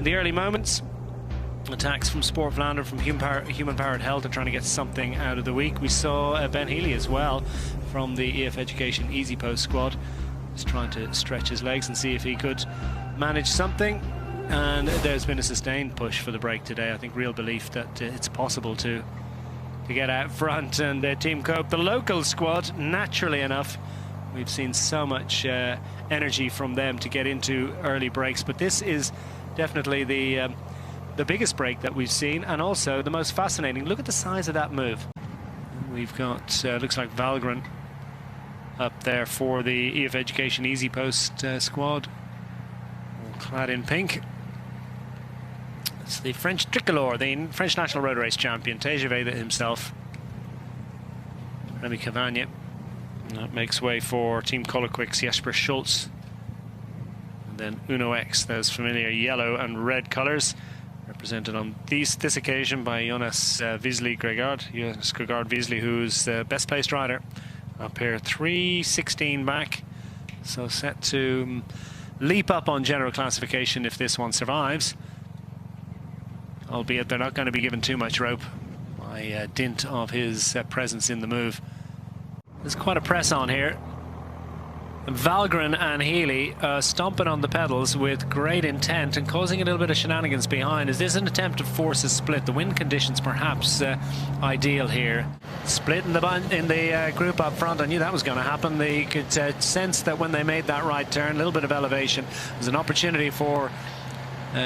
the early moments. Attacks from Sport Vlaanderen, from Human Powered Health, are trying to get something out of the week. We saw Ben Healy as well from the EF Education Easy Post squad, just trying to stretch his legs and see if he could manage something. And there's been a sustained push for the break today. I think real belief that it's possible to get out front. And Team Cope, the local squad, naturally enough, we've seen so much energy from them to get into early breaks. But this is definitely the biggest break that we've seen, and also the most fascinating. Look at the size of that move. We've got, looks like Valgren up there for the EF Education Easy Post squad, all clad in pink. It's the French tricolor, the French national road race champion, TGV himself, Remco Evenepoel. That makes way for Team Coloquick's Jesper Schultz. And then Uno X, those familiar yellow and red colours, represented on this occasion by Jonas Gregard-Wiesli, who's the best placed rider up here, 3:16 back, so set to leap up on general classification if this one survives, albeit they're not going to be given too much rope by dint of his presence in the move. There's quite a press on here. Valgren and Healy stomping on the pedals with great intent and causing a little bit of shenanigans behind. Is this an attempt to force a split? The wind conditions perhaps ideal here. Split in the group up front. I knew that was going to happen. They could sense that when they made that right turn, a little bit of elevation, there's an opportunity for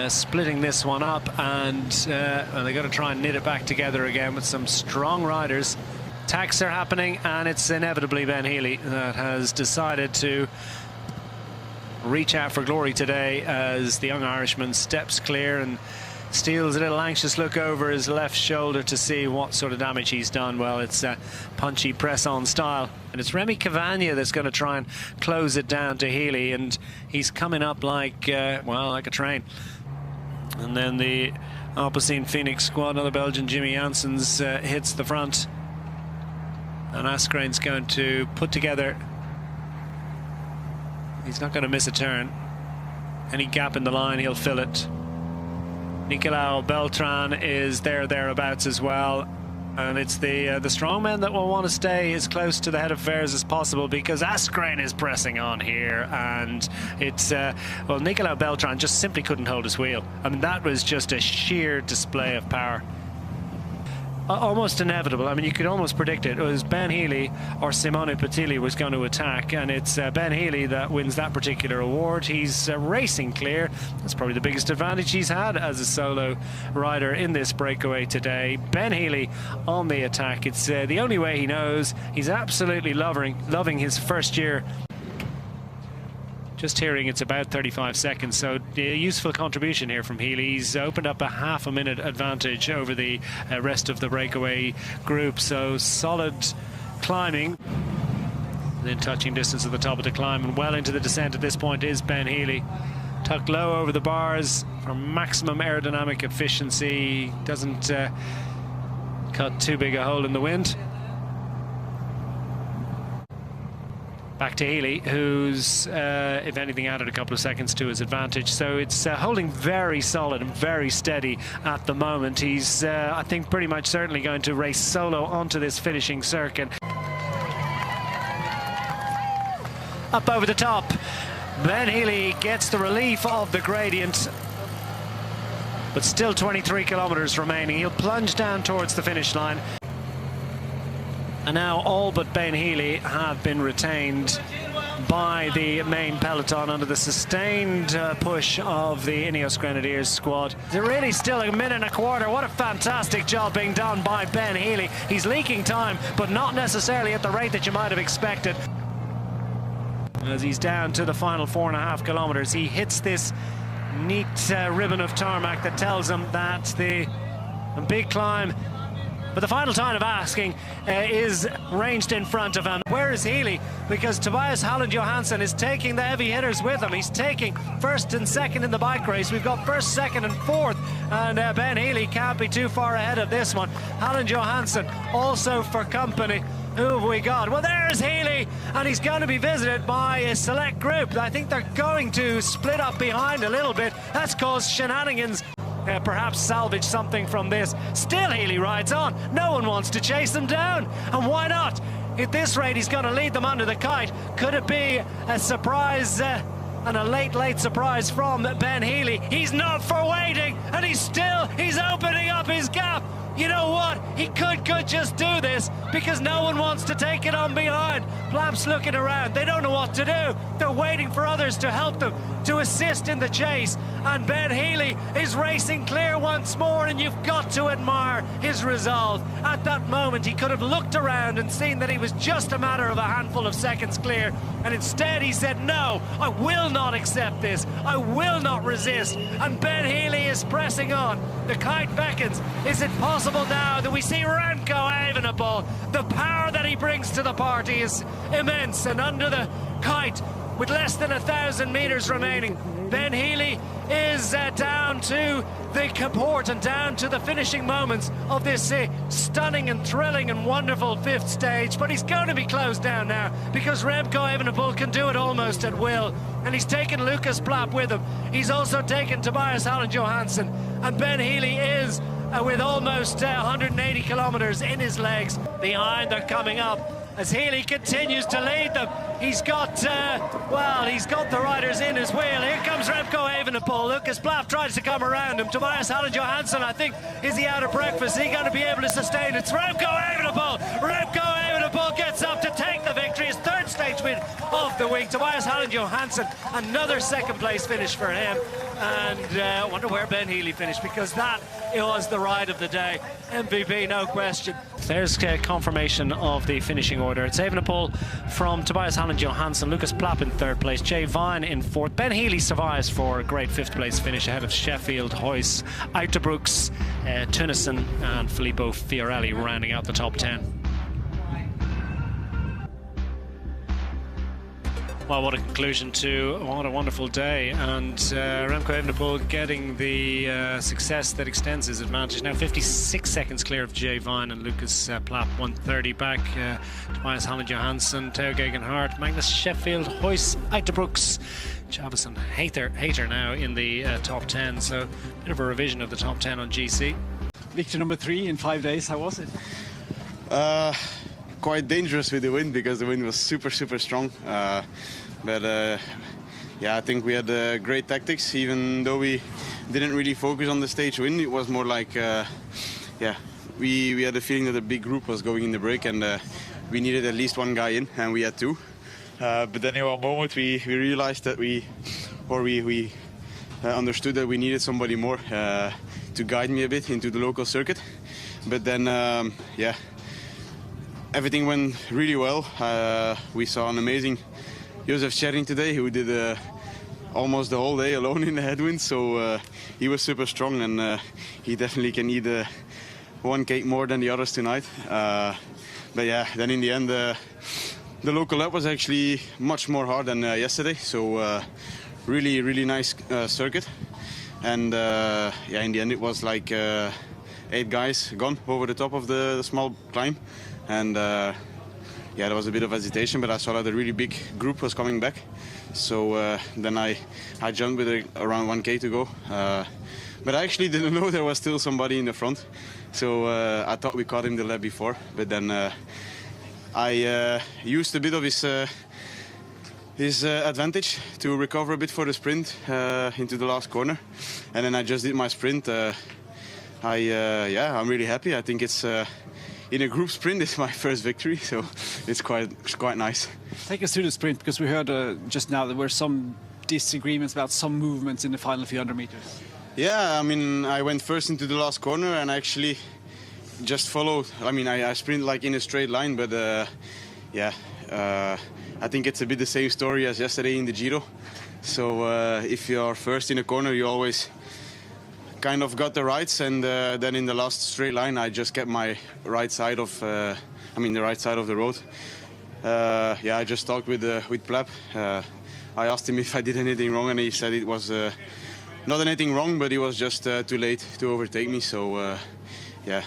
splitting this one up, and they got to try and knit it back together again with some strong riders. Attacks are happening, and it's inevitably Ben Healy that has decided to reach out for glory today as the young Irishman steps clear and steals a little anxious look over his left shoulder to see what sort of damage he's done. Well, it's a punchy press-on style, and it's Remco Evenepoel that's going to try and close it down to Healy, and he's coming up like, well, like a train. And then the Alpecin Phoenix squad, another Belgian, Jimmy Janssens, hits the front. And Askren's going to put together, he's not going to miss a turn. Any gap in the line, he'll fill it. Nicolau Beltran is thereabouts as well. And it's the strongmen that will want to stay as close to the head of affairs as possible, because Askren is pressing on here. And it's, well, Nicolau Beltran just simply couldn't hold his wheel. I mean, that was just a sheer display of power. Almost inevitable. I mean, you could almost predict it. It was Ben Healy or Simone Patilli was going to attack, and it's Ben Healy that wins that particular award. He's racing clear. That's probably the biggest advantage he's had as a solo rider in this breakaway today. Ben Healy on the attack. It's the only way he knows. He's absolutely loving his first year. Just hearing it's about 35 seconds, so a useful contribution here from Healy. He's opened up a half a minute advantage over the rest of the breakaway group, so solid climbing. Then touching distance at the top of the climb, and well into the descent at this point is Ben Healy. Tucked low over the bars for maximum aerodynamic efficiency. Doesn't cut too big a hole in the wind. Back to Healy, who's, if anything, added a couple of seconds to his advantage. So it's holding very solid and very steady at the moment. He's, I think, pretty much certainly going to race solo onto this finishing circuit. Up over the top. Ben Healy gets the relief of the gradient, but still 23 kilometers remaining. He'll plunge down towards the finish line. And now all but Ben Healy have been retained by the main peloton under the sustained push of the Ineos Grenadiers squad. They're really still a minute and a quarter. What a fantastic job being done by Ben Healy. He's leaking time, but not necessarily at the rate that you might have expected. As he's down to the final 4.5 kilometers, he hits this neat ribbon of tarmac that tells him that the big climb, but the final time of asking is ranged in front of him. Where is Healy? Because Tobias Halland Johansson is taking the heavy hitters with him. He's taking first and second in the bike race. We've got first, second and fourth And Ben Healy can't be too far ahead of this one. Alan Johansson also for company. Who have we got? Well, there's Healy, and he's going to be visited by a select group. I think they're going to split up behind a little bit. That's caused shenanigans. Perhaps salvage something from this. Still Healy rides on. No one wants to chase them down. And why not? At this rate, he's going to lead them under the kite. Could it be a surprise and a late surprise from Ben Healy? He's not for waiting, and he's opening up his gap. You know what? He could just do this because no one wants to take it on behind. Plapp's looking around. They don't know what to do. They're waiting for others to help them, to assist in the chase. And Ben Healy is racing clear once more, and you've got to admire his resolve. At that moment, he could have looked around and seen that he was just a matter of a handful of seconds clear. And instead he said, no, I will not accept this. I will not resist. And Ben Healy is pressing on. The kite beckons. Is it possible now that we see Remco Evenepoel? The power that he brings to the party is immense. And under the kite, with less than 1,000 meters remaining, Ben Healy is down to the comport and down to the finishing moments of this stunning and thrilling and wonderful fifth stage. But he's going to be closed down now because Remco Evenepoel can do it almost at will. And he's taken Lucas Plapp with him. He's also taken Tobias Alan Johansson. And Ben Healy is with almost 180 kilometers in his legs. Behind, they're coming up as Healy continues to lead them. He's got the riders in his wheel. Here comes Remco Evenepoel. Lucas Plapp tries to come around him. Tobias Alan Johansson, I think, is he out of breakfast? Is he going to be able to sustain it? It's Remco Evenepoel. Remco Evenepoel gets up to take the victory. His third stage win of the week. Tobias Alan Johansson, another second place finish for him. And I wonder where Ben Healy finished, because that was the ride of the day. MVP, no question. There's confirmation of the finishing order. It's Evenepoel from Tobias Alan Johansson, Lucas Plapp in third place, Jay Vine in fourth. Ben Healy survives for a great fifth place finish ahead of Sheffield, Huys, Uiterbrooks, Tunison and Filippo Fiorelli rounding out the top 10. Well, what a conclusion to what a wonderful day, and Remco Evenepoel getting the success that extends his advantage. Now 56 seconds clear of Jay Vine and Lucas Plapp, 130 back. Tobias Alan Johansson, Theo Gegenhardt, Magnus Sheffield, Huys, Uiterbrooks, Javison Hater now in the top 10, so a bit of a revision of the top 10 on GC. Victory number 3 in 5 days, how was it? Quite dangerous with the wind, because the wind was super strong. But yeah, I think we had great tactics, even though we didn't really focus on the stage win. It was more like, yeah, we had the feeling that a big group was going in the break, and we needed at least one guy in, and we had two. But then in one moment we realized that we understood that we needed somebody more to guide me a bit into the local circuit. But then, yeah, everything went really well. We saw an amazing Josef Schering today, who did almost the whole day alone in the headwind. So he was super strong, and he definitely can eat one cake more than the others tonight. But yeah, then in the end, the local lap was actually much more hard than yesterday. So really nice circuit. And yeah, in the end it was like 8 guys gone over the top of the small climb. And yeah, there was a bit of hesitation, but I saw that a really big group was coming back. So then I jumped with around 1K to go. But I actually didn't know there was still somebody in the front. So I thought we caught him the lap before. But then I used a bit of his advantage to recover a bit for the sprint into the last corner. And then I just did my sprint. Yeah, I'm really happy. I think it's in a group sprint, it's my first victory, so it's quite nice. Take us through the sprint, because we heard just now there were some disagreements about some movements in the final few hundred meters. Yeah, I mean, I went first into the last corner and actually just followed. I mean, I sprint like in a straight line, but yeah, I think it's a bit the same story as yesterday in the Giro. So if you're first in a corner, you always kind of got the rights, and then in the last straight line I just kept my right side of the right side of the road. Yeah, I just talked with Plapp. I asked him if I did anything wrong, and he said it was not anything wrong, but he was just too late to overtake me. So yeah,